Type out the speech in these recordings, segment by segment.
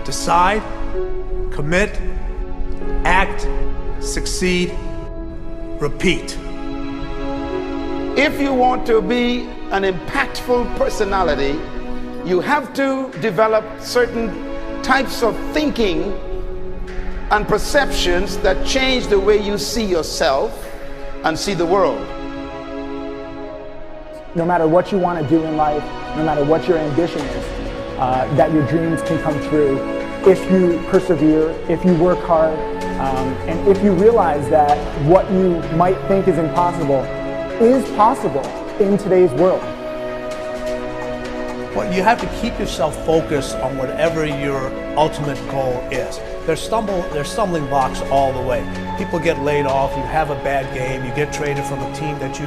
Decide, commit, act, succeed, repeat. If you want to be an impactful personality, you have to develop certain types of thinking and perceptions that change the way you see yourself and see the world. No matter what you want to do in life, no matter what your ambition is, that your dreams can come true if you persevere, if you work hard, and if you realize that what you might think is impossible is possible in today's world. Well, you have to keep yourself focused on whatever your ultimate goal is. There's stumbling blocks all the way. People get laid off, you have a bad game, you get traded from a team that you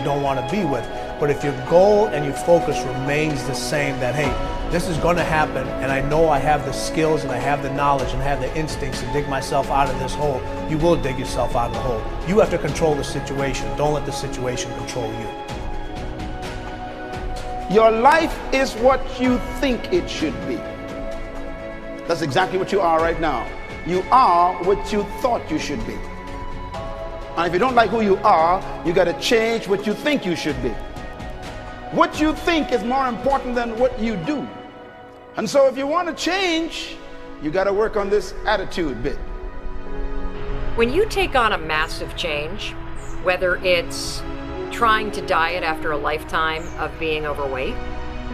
don't want to be with. But if your goal and your focus remains the same, that hey, this is going to happen, and I know I have the skills and I have the knowledge and I have the instincts to dig myself out of this hole, you will dig yourself out of the hole. You have to control the situation. Don't let the situation control you. Your life is what you think it should be. That's exactly what you are right now. You are what you thought you should be. And if you don't like who you are, you got to change what you think you should be. What you think is more important than what you do. And so if you want to change, you got to work on this attitude bit. When you take on a massive change, whether it's trying to diet after a lifetime of being overweight,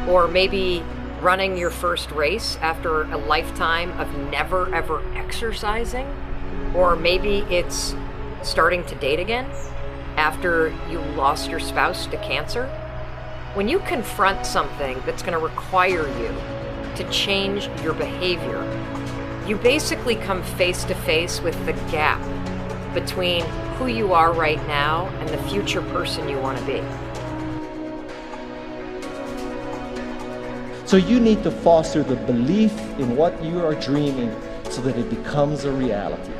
or maybe running your first race after a lifetime of never ever exercising, or maybe it's starting to date again after you lost your spouse to cancer. When you confront something that's going to require you to change your behavior, you basically come face to face with the gap between who you are right now and the future person you want to be. So you need to foster the belief in what you are dreaming so that it becomes a reality,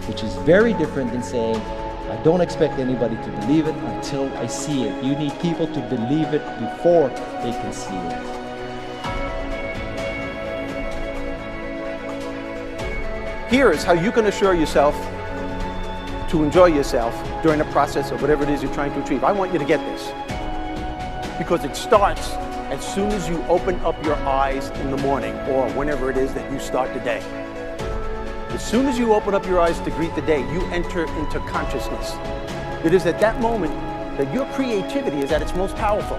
which is very different than saying, I don't expect anybody to believe it until I see it. You need people to believe it before they can see it. Here is how you can assure yourself to enjoy yourself during the process of whatever it is you're trying to achieve. I want you to get this, because it starts as soon as you open up your eyes in the morning, or whenever it is that you start the day. As soon as you open up your eyes to greet the day, you enter into consciousness. It is at that moment that your creativity is at its most powerful.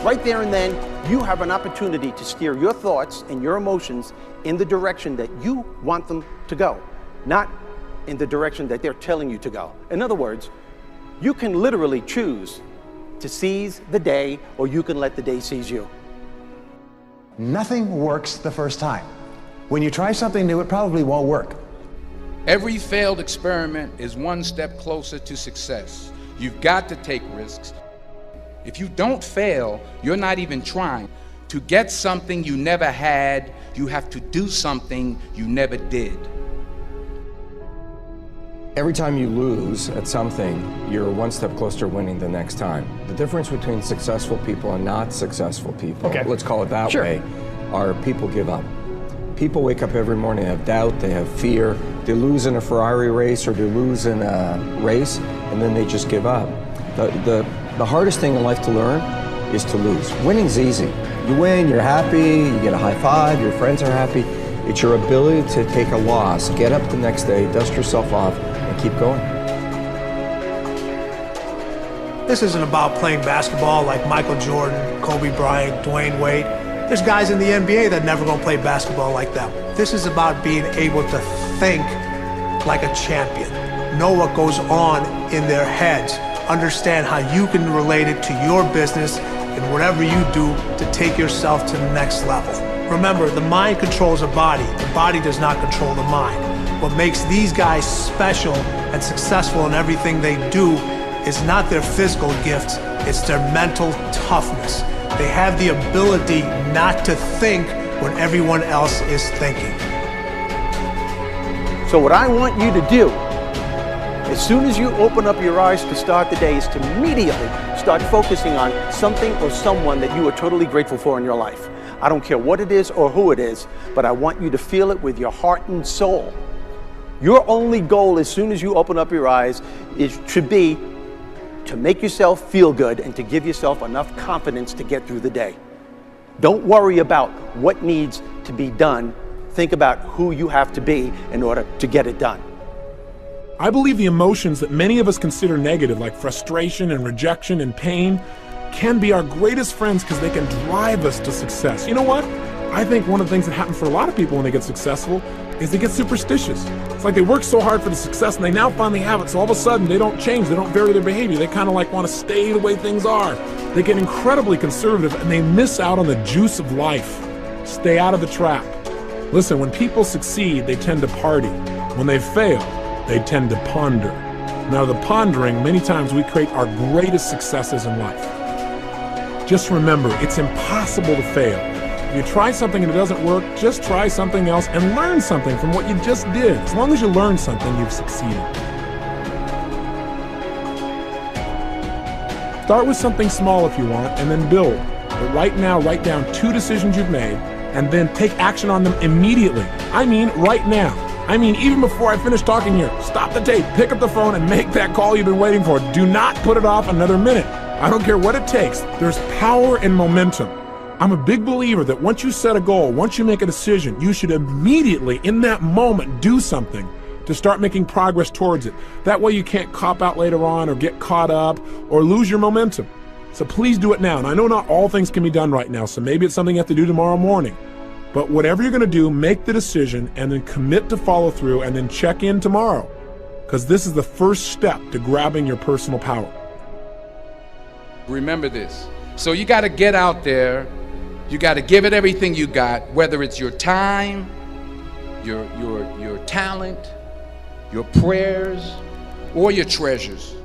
Right there and then, you have an opportunity to steer your thoughts and your emotions in the direction that you want them to go, not in the direction that they're telling you to go. In other words, you can literally choose to seize the day, or you can let the day seize you. Nothing works the first time. When you try something new, it probably won't work. Every failed experiment is one step closer to success. You've got to take risks. If you don't fail, you're not even trying. To get something you never had, you have to do something you never did. Every time you lose at something, you're one step closer to winning the next time. The difference between successful people and not successful people, let's call it that way, are people give up. People wake up every morning, they have doubt, they have fear, they lose in a Ferrari race or they lose in a race, and then they just give up. The hardest thing in life to learn is to lose. Winning's easy. You win, you're happy, you get a high five, your friends are happy. It's your ability to take a loss, get up the next day, dust yourself off, and keep going. This isn't about playing basketball like Michael Jordan, Kobe Bryant, Dwayne Wade. There's guys in the NBA that never gonna play basketball like them. This is about being able to think like a champion, know what goes on in their heads, understand how you can relate it to your business and whatever you do to take yourself to the next level. Remember, the mind controls the body does not control the mind. What makes these guys special and successful in everything they do is not their physical gifts, it's their mental toughness. They have the ability not to think when everyone else is thinking. So what I want you to do, as soon as you open up your eyes to start the day, is to immediately start focusing on something or someone that you are totally grateful for in your life. I don't care what it is or who it is, but I want you to feel it with your heart and soul. Your only goal as soon as you open up your eyes should be to make yourself feel good and to give yourself enough confidence to get through the day. Don't worry about what needs to be done. Think about who you have to be in order to get it done. I believe the emotions that many of us consider negative, like frustration and rejection and pain, can be our greatest friends because they can drive us to success. You know what? I think one of the things that happens for a lot of people when they get successful is they get superstitious. It's like they work so hard for the success and they now finally have it, so all of a sudden they don't change, they don't vary their behavior, they kind of like want to stay the way things are. They get incredibly conservative and they miss out on the juice of life. Stay out of the trap. Listen, when people succeed, they tend to party. When they fail, they tend to ponder. Now, the pondering, many times we create our greatest successes in life. Just remember, it's impossible to fail. If you try something and it doesn't work, just try something else and learn something from what you just did. As long as you learn something, you've succeeded. Start with something small if you want, and then build. But right now, write down 2 decisions you've made, and then take action on them immediately. I mean, right now. I mean, even before I finish talking here, stop the tape, pick up the phone, and make that call you've been waiting for. Do not put it off another minute. I don't care what it takes. There's power in momentum. I'm a big believer that once you set a goal, once you make a decision, you should immediately, in that moment, do something to start making progress towards it. That way you can't cop out later on or get caught up or lose your momentum. So please do it now. And I know not all things can be done right now, so maybe it's something you have to do tomorrow morning. But whatever you're going to do, make the decision and then commit to follow through and then check in tomorrow. Because this is the first step to grabbing your personal power. Remember this. So you got to get out there. You got to give it everything you got, whether it's your time, your talent, your prayers, or your treasures.